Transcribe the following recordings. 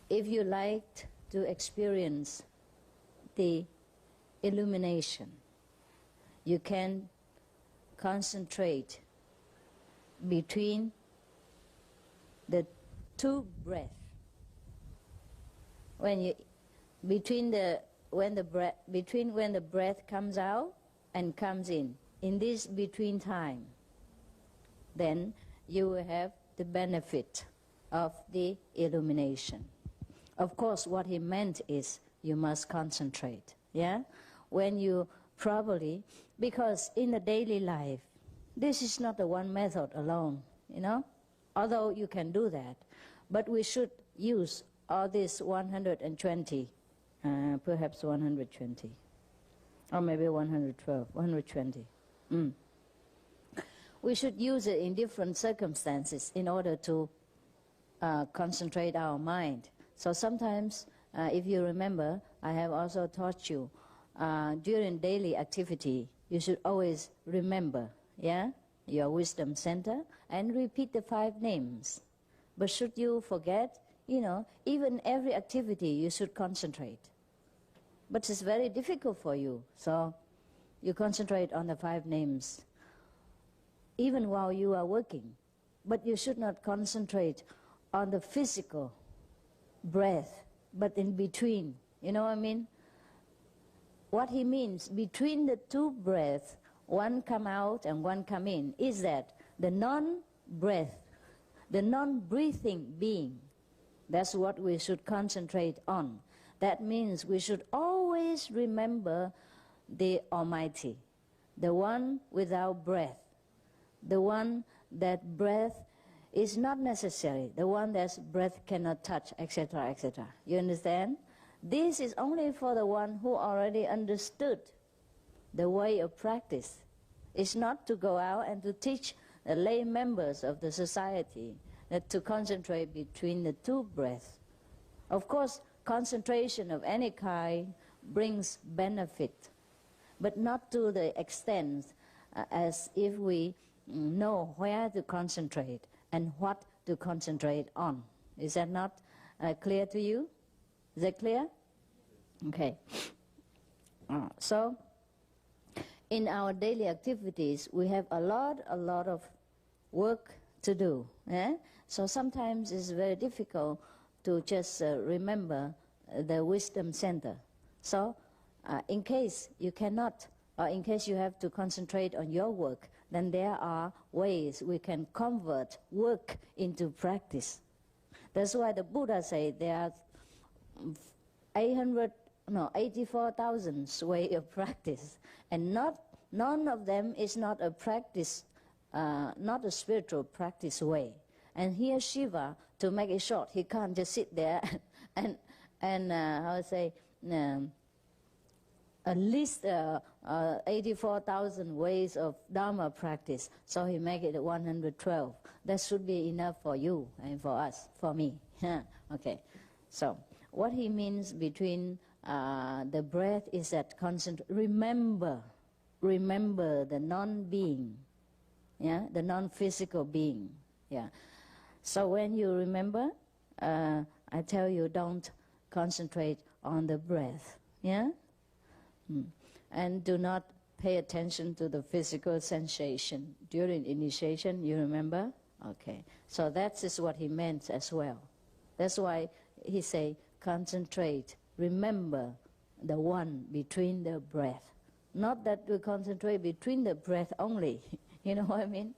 if you like to experience the illumination, you can concentrate between the two breaths. When the breath comes out and comes in this between time, then you will have the benefit of the illumination. Of course, what he meant is you must concentrate. Yeah, when you properly, because in the daily life, this is not the one method alone. You know, although you can do that, but we should use all this 120, perhaps 120, or maybe 112, 120. We should use it in different circumstances in order to concentrate our mind. So sometimes, if you remember, I have also taught you, during daily activity, you should always remember, yeah, your wisdom center and repeat the 5 names. But should you forget, you know, even every activity you should concentrate. But it's very difficult for you, so you concentrate on the 5 names, even while you are working. But you should not concentrate on the physical breath, but in between. You know what I mean? What he means, between the 2 breaths, one come out and one come in, is that the non-breath, the non-breathing being, that's what we should concentrate on. That means we should always remember the Almighty, the one without breath, the one that breath is not necessary, the one that breath cannot touch, etc., etc. You understand? This is only for the one who already understood the way of practice. It's not to go out and to teach the lay members of the society that to concentrate between the 2 breaths. Of course, concentration of any kind brings benefit, but not to the extent as if we know where to concentrate and what to concentrate on. Is that not clear to you? Is that clear? Okay. So, in our daily activities, we have a lot of work to do. So sometimes it's very difficult to just remember the wisdom center. So, in case you cannot, or in case you have to concentrate on your work, then there are ways we can convert work into practice. That's why the Buddha said there are 84,000 ways of practice, and none of them is not a practice, not a spiritual practice way. And here Shiva, to make it short, he can't just sit there and at least 84,000 ways of Dharma practice. So he make it 112. That should be enough for you and for us, for me. Okay. So what he means between the breath is that remember the non-being, yeah, the non-physical being. Yeah. So when you remember, I tell you, don't concentrate on the breath. Yeah. And do not pay attention to the physical sensation during initiation. You remember? Okay. So that is what he meant as well. That's why he say concentrate. Remember the one between the breath. Not that we concentrate between the breath only. You know what I mean?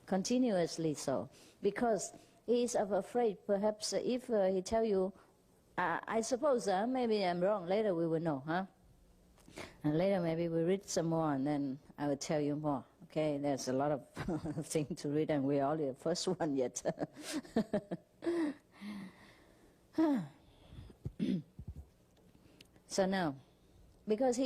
Continuously so. Because he is afraid, perhaps if he tell you, I suppose maybe I'm wrong, later we will know, huh? And later maybe we read some more and then I will tell you more. Okay, there's a lot of things to read and we're only the first one yet. So now, because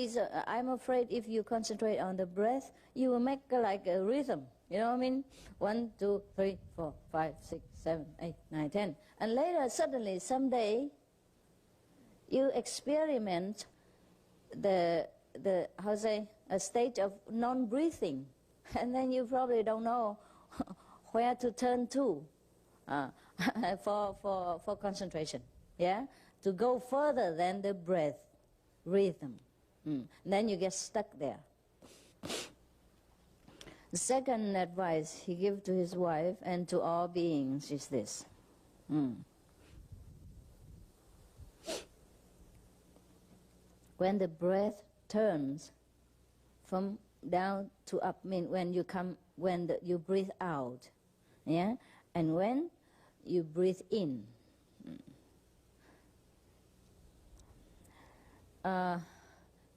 I'm afraid if you concentrate on the breath, you will make like a rhythm. You know what I mean? 1, 2, 3, 4, 5, 6, 7, 8, 9, 10. And later, suddenly, someday, you experiment a state of non-breathing. And then you probably don't know where to turn to for concentration. yeah, to go further than the breath rhythm. Then you get stuck there. The second advice he gives to his wife and to all beings is this. When the breath turns from down to up, mean when you you breathe out, yeah, and when you breathe in,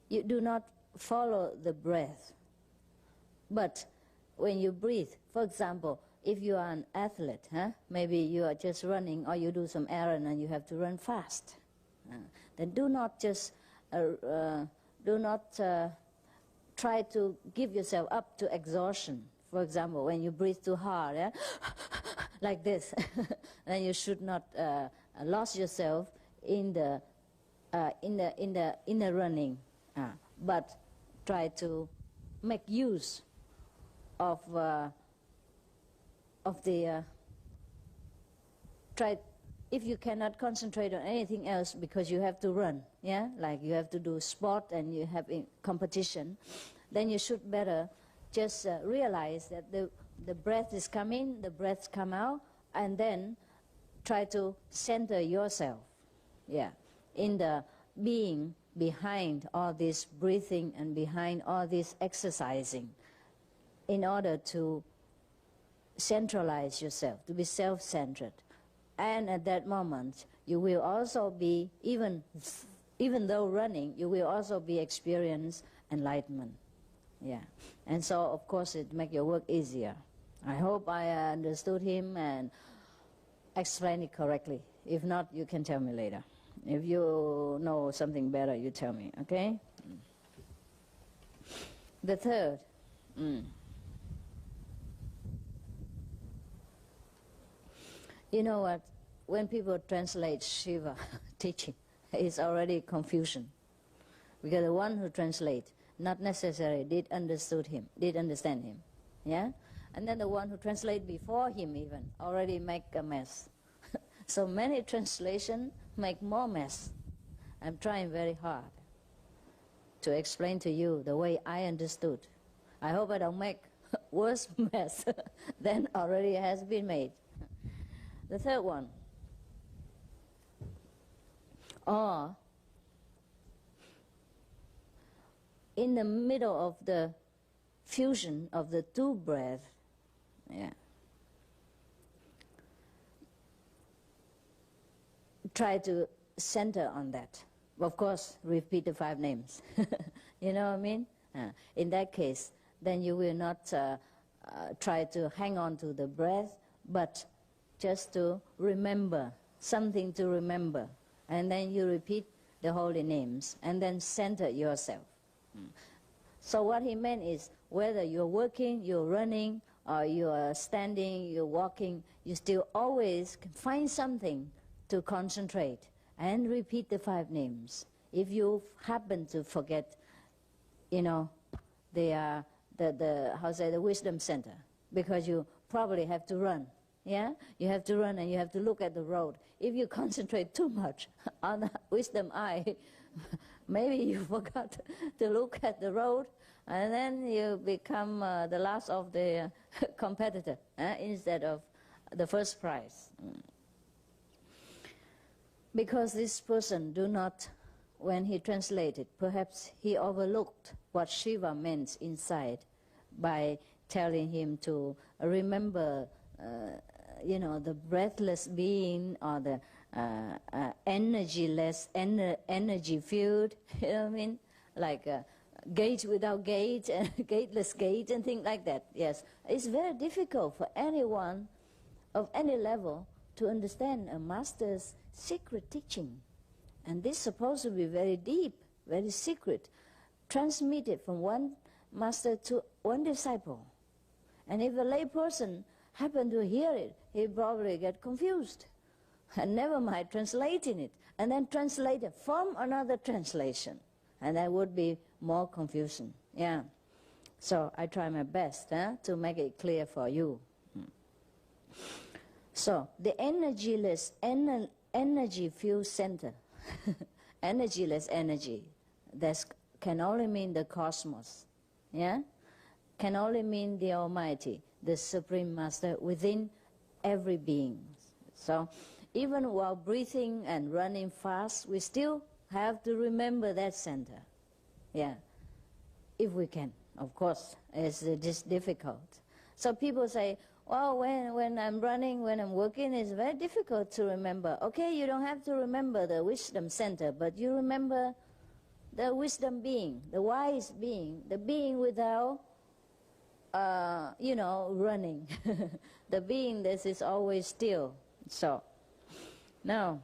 you do not follow the breath, but when you breathe, for example, if you are an athlete, maybe you are just running or you do some errand and you have to run fast, then do not just try to give yourself up to exhaustion. For example, when you breathe too hard, like this, then you should not lose yourself in the running, but try to make use of the if you cannot concentrate on anything else because you have to run, yeah, like you have to do sport and you have a competition, then you should better just realize that the breath is coming, the breaths come out, and then try to center yourself, yeah, in the being behind all this breathing and behind all this exercising, in order to centralize yourself, to be self-centered. And at that moment, you will also be, even though running, you will also be experience enlightenment. Yeah. And so, of course, it makes your work easier. I hope I understood him and explained it correctly. If not, you can tell me later. If you know something better, you tell me, okay? The third. You know what? When people translate Shiva teaching, it's already confusion. Because the one who translates, not necessarily did understand him. Yeah? And then the one who translates before him even already make a mess. So many translations make more mess. I'm trying very hard to explain to you the way I understood. I hope I don't make worse mess than already has been made. The third one, or in the middle of the fusion of the two breaths, yeah, try to center on that. Of course, repeat the 5 names. You know what I mean? In that case, then you will not try to hang on to the breath, but just to remember, something to remember. And then you repeat the holy names, and then center yourself. So what he meant is, whether you're working, you're running, or you're standing, you're walking, you still always can find something to concentrate and repeat the 5 names. If you happen to forget, you know, the wisdom center, because you probably have to run. Yeah, you have to run and you have to look at the road. If you concentrate too much on the wisdom eye, maybe you forgot to look at the road, and then you become the last of the competitor instead of the first prize. Because this person do not, when he translated, perhaps he overlooked what Shiva meant inside by telling him to remember you know, the breathless being, or the energyless, energy field, you know what I mean? Like gate without gate, and gateless gate, and things like that. Yes, it's very difficult for anyone of any level to understand a master's secret teaching. And this is supposed to be very deep, very secret, transmitted from one master to one disciple. And if a lay person happen to hear it, he probably get confused. And never mind translating it, and then translate it from another translation. And that would be more confusion. Yeah. So I try my best to make it clear for you. So the energyless, energy-filled center, energyless energy, that can only mean the cosmos, yeah? Can only mean the Almighty, the Supreme Master within every being. So even while breathing and running fast, we still have to remember that center, yeah, if we can. Of course, it's just difficult. So people say, well, when I'm running, when I'm working, it's very difficult to remember. Okay, you don't have to remember the wisdom center, but you remember the wisdom being, the wise being, the being without, running, the being that is always still. So, now,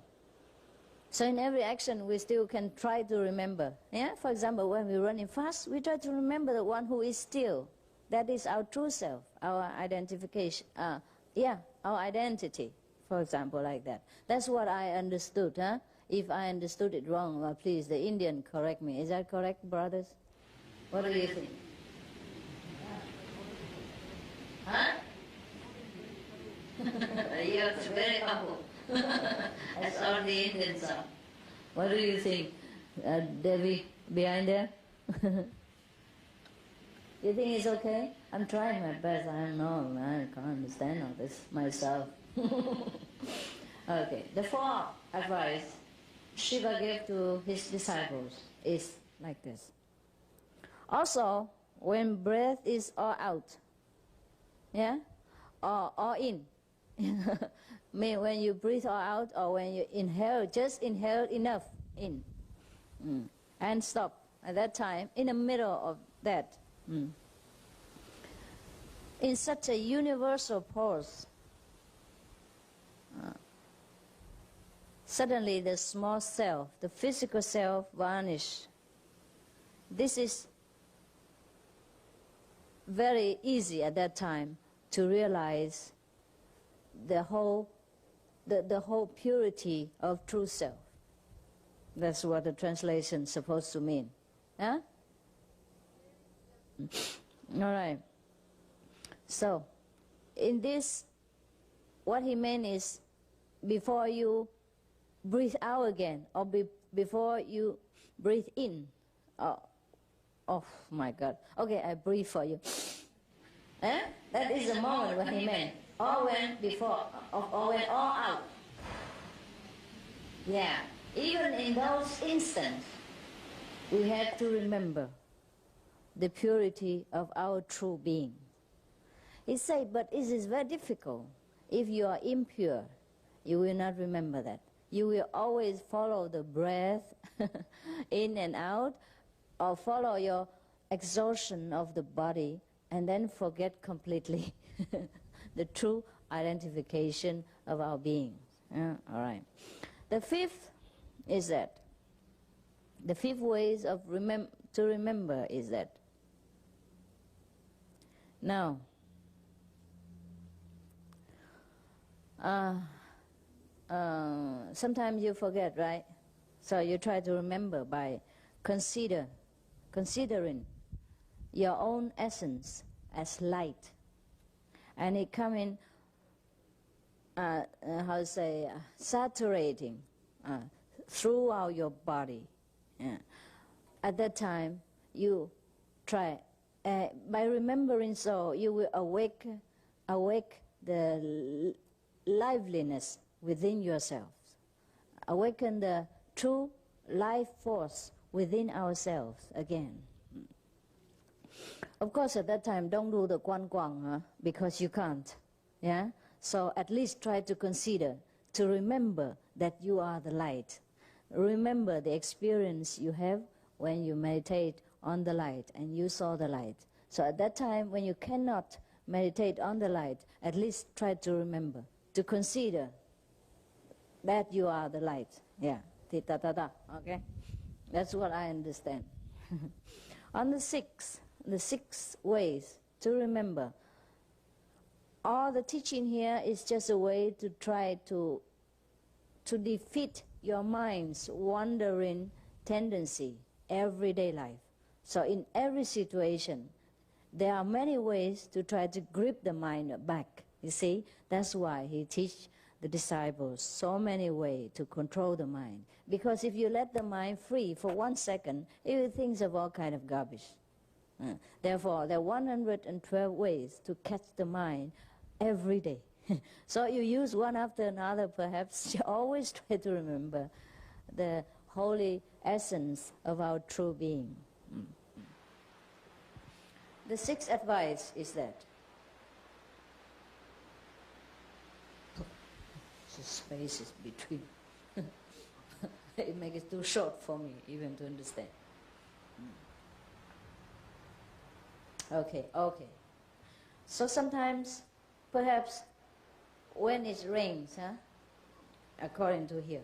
so in every action we still can try to remember. Yeah, for example, when we're running fast, we try to remember the one who is still. That is our true self, our identification. Our identity, for example, like that. That's what I understood. Huh? If I understood it wrong, well, please, the Indian correct me. Is that correct, brothers? What do you think? Huh? You're very humble. That's all the Indians are. What do you think, Devi, behind there? You think it's okay? I'm trying my best. I can't understand all this myself. Okay, the fourth advice Shiva gave to his disciples is like this. Also, when breath is all out, yeah, or all in, mean when you breathe all out, or when you inhale, just inhale enough in, and stop at that time, in the middle of that. In such a universal pause, suddenly the small self, the physical self, vanish. This is very easy at that time to realize the whole purity of true self. That's what the translation is supposed to mean. Huh? All right. So, in this, what he meant is, before you breathe out again, or before you breathe in. Oh my God. Okay, I breathe for you. That is the moment when he meant. Or when before, or when all out. Yeah. Even in those instants, we have to remember the purity of our true being. He said, but it is very difficult. If you are impure, you will not remember that. You will always follow the breath in and out, or follow your exhaustion of the body, and then forget completely the true identification of our being. All right. The fifth is that, the fifth ways of to remember is that, now, sometimes you forget, right? So you try to remember by considering your own essence as light, and it come in, saturating throughout your body. At that time, you try, by remembering so, you will awake the liveliness within yourselves, awaken the true life force within ourselves again. Of course, at that time, don't do the guan, because you can't. Yeah. So at least try to consider, to remember that you are the light. Remember the experience you have when you meditate on the light and you saw the light. So at that time, when you cannot meditate on the light, at least try to remember, to consider that you are the light. Yeah. Okay? That's what I understand. On the sixth ways to remember, all the teaching here is just a way to try to defeat your mind's wandering tendency, everyday life. So in every situation, there are many ways to try to grip the mind back. You see, that's why he teach the disciples so many ways to control the mind. Because if you let the mind free for 1 second, it will think of all kind of garbage. Therefore, there are 112 ways to catch the mind every day. So you use one after another, perhaps. You always try to remember the holy essence of our true being. The sixth advice is that the space is between. It makes it too short for me even to understand. Okay. So sometimes, perhaps, when it rains, according to here,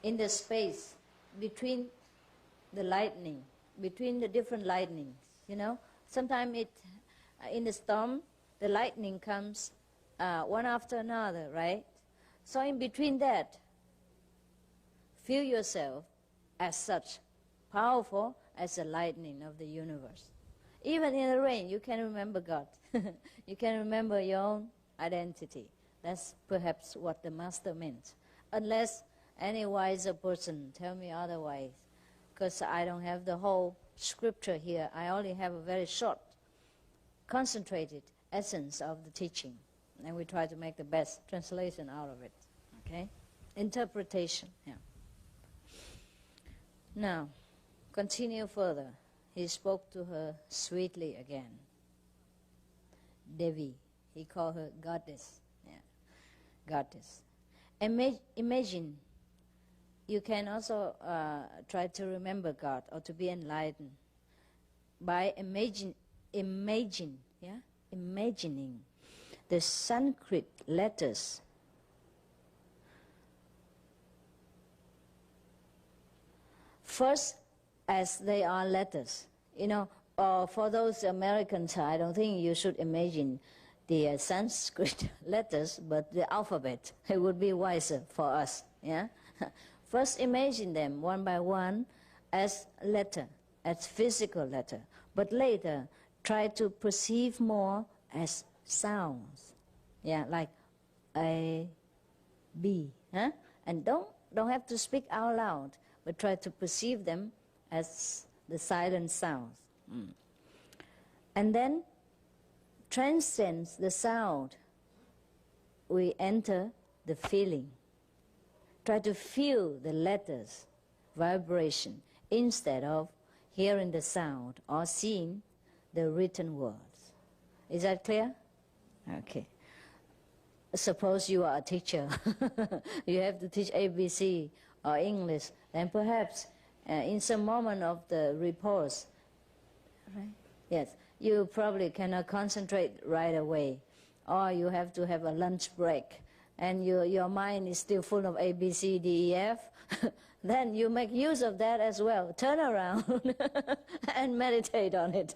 in the space between the lightning, between the different lightnings, sometimes in the storm, the lightning comes one after another, right? So in between that, feel yourself as such powerful as the lightning of the universe. Even in the rain, you can remember God. You can remember your own identity. That's perhaps what the Master meant. Unless any wiser person tell me otherwise, because I don't have the whole scripture here. I only have a very short, concentrated essence of the teaching. And we try to make the best translation out of it. Okay? Interpretation. Yeah. Now, continue further. He spoke to her sweetly again. Devi. He called her goddess. Yeah. Goddess. Imagine. You can also try to remember God or to be enlightened by imagining the Sanskrit letters first as they are letters. For those Americans, I don't think you should imagine the Sanskrit letters, but the alphabet. It would be wiser for us. Yeah. First imagine them one by one as letter, as physical letter. But later, try to perceive more as sounds. Yeah, like A, B. And don't have to speak out loud, but try to perceive them as the silent sounds. And then transcends the sound. We enter the feeling. Try to feel the letters, vibration, instead of hearing the sound or seeing the written words. Is that clear? Okay. Suppose you are a teacher. You have to teach ABC or English. Then perhaps in some moment of the repose, right? Yes, you probably cannot concentrate right away. Or you have to have a lunch break. And your mind is still full of A, B, C, D, E, F, then you make use of that as well. Turn around and meditate on it.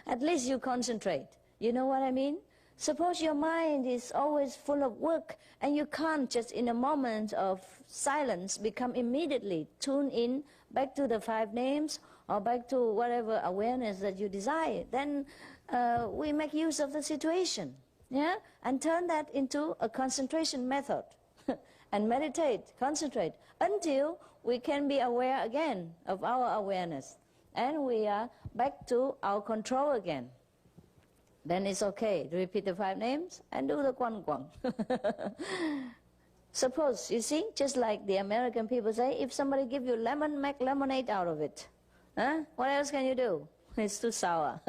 At least you concentrate. You know what I mean? Suppose your mind is always full of work and you can't just in a moment of silence become immediately tuned in back to the 5 names or back to whatever awareness that you desire. Then we make use of the situation. Yeah, and turn that into a concentration method and meditate, concentrate until we can be aware again of our awareness and we are back to our control again. Then it's okay to repeat the 5 names and do the Quan Quang. Suppose, you see, just like the American people say, if somebody give you lemon, make lemonade out of it. What else can you do? It's too sour.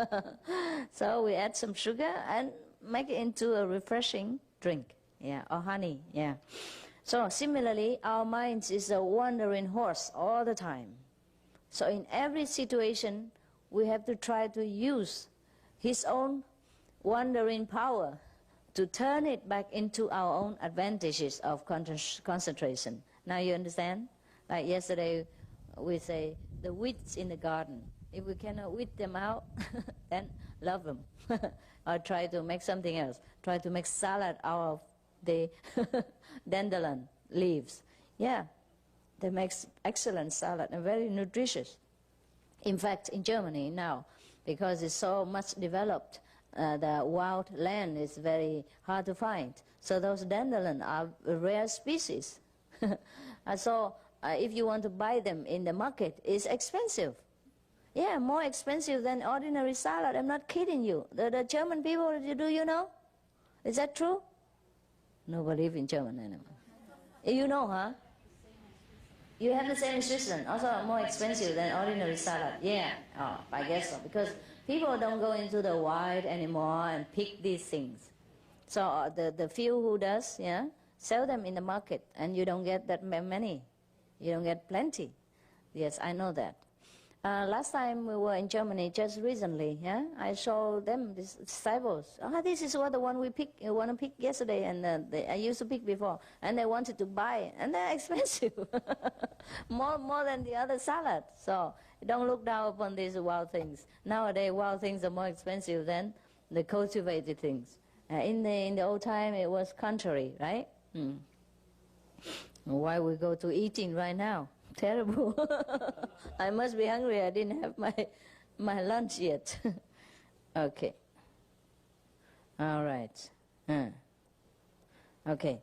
So we add some sugar and make it into a refreshing drink, or honey, So similarly, our minds is a wandering horse all the time. So in every situation, we have to try to use his own wandering power to turn it back into our own advantages of concentration. Now you understand? Like yesterday, we say, the weeds in the garden. If we cannot weed them out, then love them. Or try to make something else. Try to make salad out of the dandelion leaves. Yeah, they make excellent salad and very nutritious. In fact, in Germany now, because it's so much developed, the wild land is very hard to find. So those dandelion are a rare species. So if you want to buy them in the market, it's expensive. Yeah, more expensive than ordinary salad. I'm not kidding you. The German people, do you know? Is that true? No believe in German anymore. You know, huh? You have the same in Switzerland, also more expensive than ordinary salad. Yeah, oh, I guess so. Because people don't go into the wild anymore and pick these things. So the few who does, yeah, sell them in the market, and you don't get that many. You don't get plenty. Yes, I know that. Last time we were in Germany, just recently, yeah, I showed them these disciples. This is what the one we want to pick yesterday, and I used to pick before, and they wanted to buy it, and they're expensive, more than the other salad. So don't look down upon these wild things. Nowadays, wild things are more expensive than the cultivated things. In the old time, it was contrary, right? Why we go to eating right now? Terrible. I must be hungry. I didn't have my lunch yet. Okay. All right. Okay.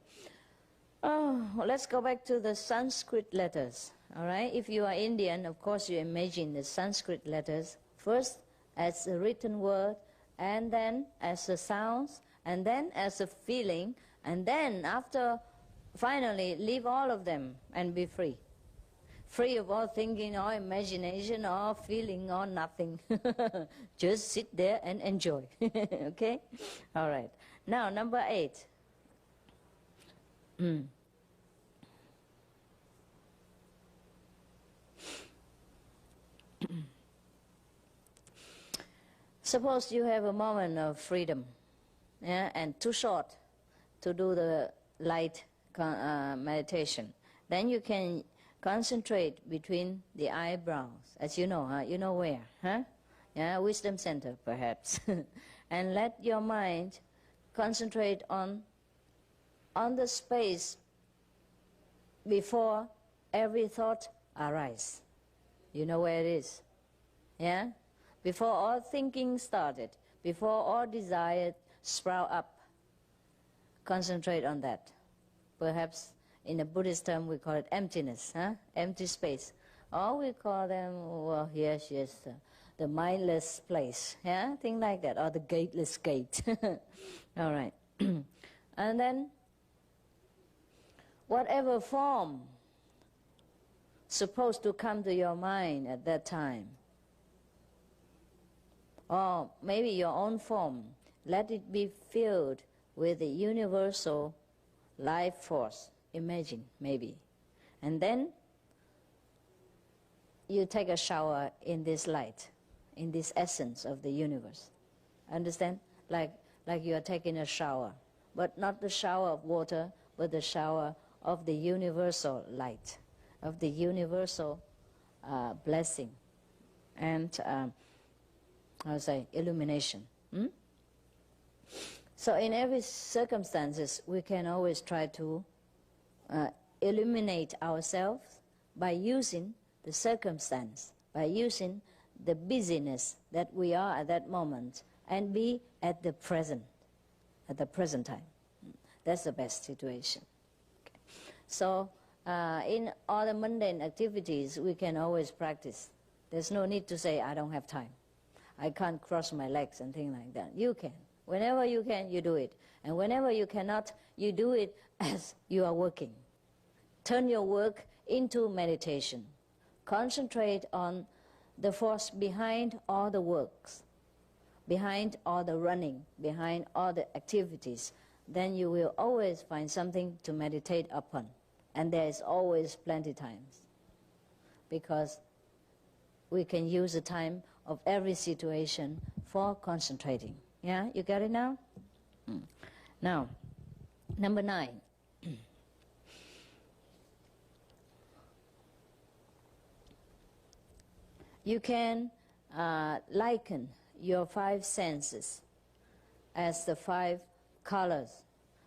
Oh, let's go back to the Sanskrit letters. All right. If you are Indian, of course, you imagine the Sanskrit letters first as a written word, and then as a sounds, and then as a feeling, and then after, finally, leave all of them and be free. Free of all thinking or imagination or feeling or nothing. Just sit there and enjoy. Okay? All right. Now, number 8. Suppose you have a moment of freedom, yeah, and too short to do the light meditation. Then you can concentrate between the eyebrows, as you know, huh? You know where, huh? Yeah, wisdom center, perhaps. And let your mind concentrate on the space before every thought arises. You know where it is, yeah? Before all thinking started, before all desire sprout up, concentrate on that. Perhaps in a Buddhist term, we call it emptiness, huh? Empty space. Or we call them, well, yes, the mindless place, yeah? Things like that, or the gateless gate. All right. And then, whatever form supposed to come to your mind at that time, or maybe your own form, let it be filled with the universal life force. Imagine, maybe. And then you take a shower in this light, in this essence of the universe. Understand? Like you are taking a shower, but not the shower of water, but the shower of the universal light, of the universal blessing and, illumination. So in every circumstances, we can always try to illuminate ourselves by using the circumstance, by using the busyness that we are at that moment, and be at the present time. That's the best situation. Okay. So in all the mundane activities, we can always practice. There's no need to say, I don't have time. I can't cross my legs and things like that. You can. Whenever you can, you do it. And whenever you cannot, you do it as you are working. Turn your work into meditation. Concentrate on the force behind all the works, behind all the running, behind all the activities. Then you will always find something to meditate upon. And there is always plenty times. Because we can use the time of every situation for concentrating. Yeah, you got it now? Now, number 9. You can liken your 5 senses as the 5 colors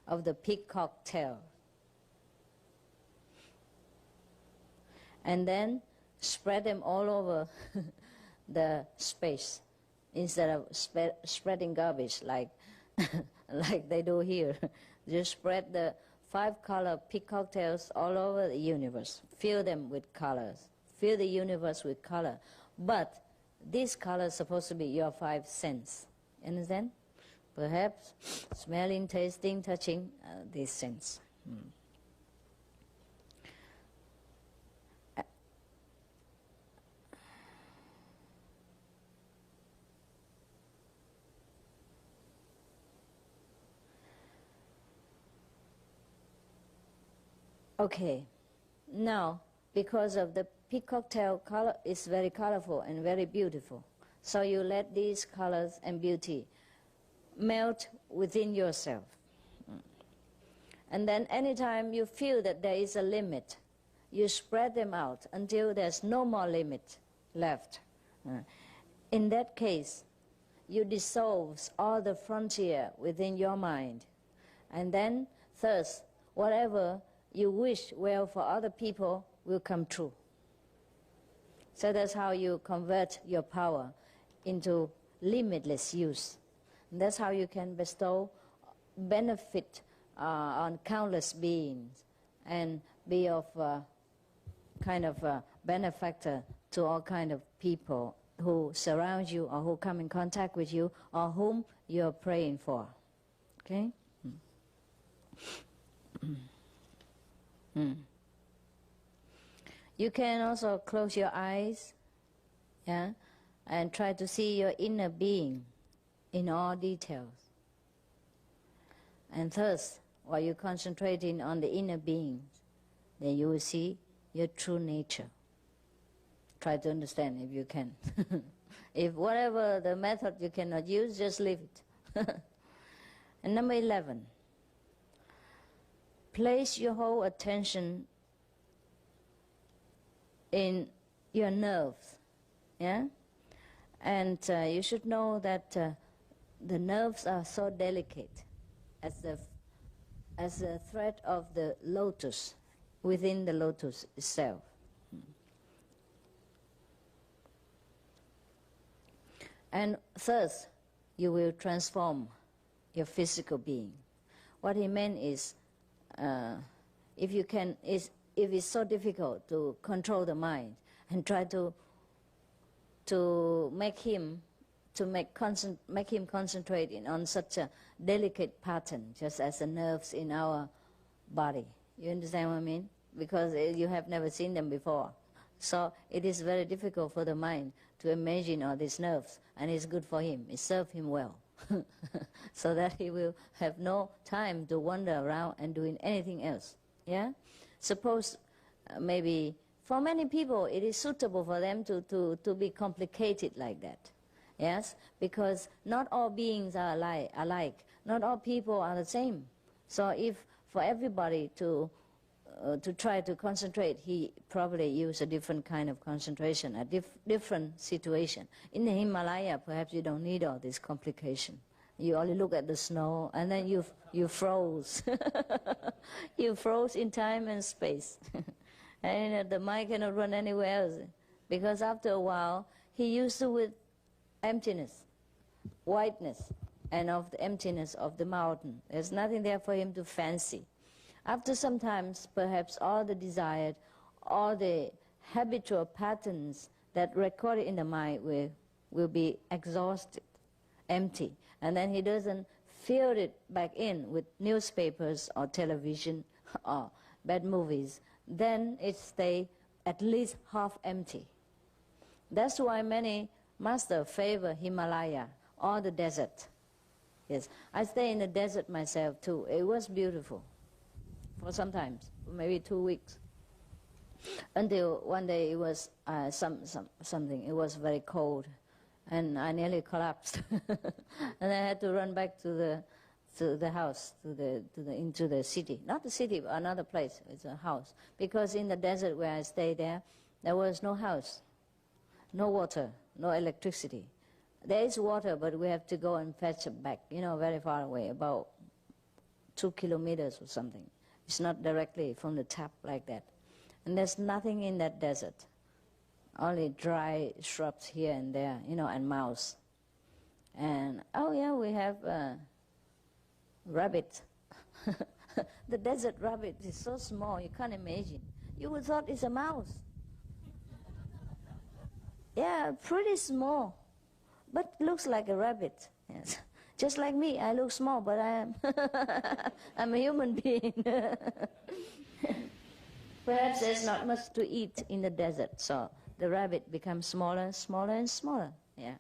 of the peacock tail. And then spread them all over the space instead of spreading garbage like, like they do here. Just spread the 5-color peacock tails all over the universe. Fill them with colors. Fill the universe with color. But these colors are supposed to be your 5 senses. Understand? Perhaps smelling, tasting, touching, these senses. Okay, now because of the peacock tail color is very colorful and very beautiful, so you let these colors and beauty melt within yourself. And then anytime you feel that there is a limit, you spread them out until there's no more limit left. In that case, you dissolve all the frontier within your mind, and then thus whatever you wish well for other people will come true. So that's how you convert your power into limitless use. And that's how you can bestow benefit on countless beings and be of kind of a benefactor to all kind of people who surround you or who come in contact with you or whom you're praying for. Okay? You can also close your eyes, yeah, and try to see your inner being in all details. And thus, while you're concentrating on the inner being, then you will see your true nature. Try to understand if you can. If whatever the method you cannot use, just leave it. And number 11. Place your whole attention in your nerves, yeah? And you should know that the nerves are so delicate as the thread of the lotus within the lotus itself. And thus, you will transform your physical being. What he meant is, if it's so difficult to control the mind and try to make him concentrate on such a delicate pattern, just as the nerves in our body. You understand what I mean? Because you have never seen them before. So it is very difficult for the mind to imagine all these nerves, and it's good for him. It serves him well. So that he will have no time to wander around and doing anything else. Yeah? Suppose maybe for many people it is suitable for them to be complicated like that. Yes? Because not all beings are alike. Not all people are the same. So if for everybody to try to concentrate, he probably use a different kind of concentration, a different situation. In the Himalaya, perhaps you don't need all this complication. You only look at the snow, and then you froze. You froze in time and space. And the mind cannot run anywhere else. Because after a while, he used to with emptiness, whiteness, and of the emptiness of the mountain. There's nothing there for him to fancy. After some time, perhaps all the desired, all the habitual patterns that recorded in the mind will be exhausted, empty. And then he doesn't fill it back in with newspapers or television or bad movies. Then it stays at least half empty. That's why many masters favor Himalaya or the desert. Yes, I stay in the desert myself too. It was beautiful. For sometimes, maybe 2 weeks, until one day it was something. It was very cold, and I nearly collapsed, and I had to run back to the house, into the city. Not the city, but another place. It's a house, because in the desert where I stayed there was no house, no water, no electricity. There is water, but we have to go and fetch it back. Very far away, about 2 kilometers or something. It's not directly from the tap like that. And there's nothing in that desert. Only dry shrubs here and there, and mouse. And, oh yeah, we have rabbit. The desert rabbit is so small, you can't imagine. You would thought it's a mouse. Yeah, pretty small, but looks like a rabbit. Yes. Just like me, I look small, but I am I'm a human being. Perhaps there's not much to eat in the desert, so the rabbit becomes smaller, smaller, and smaller. Yeah.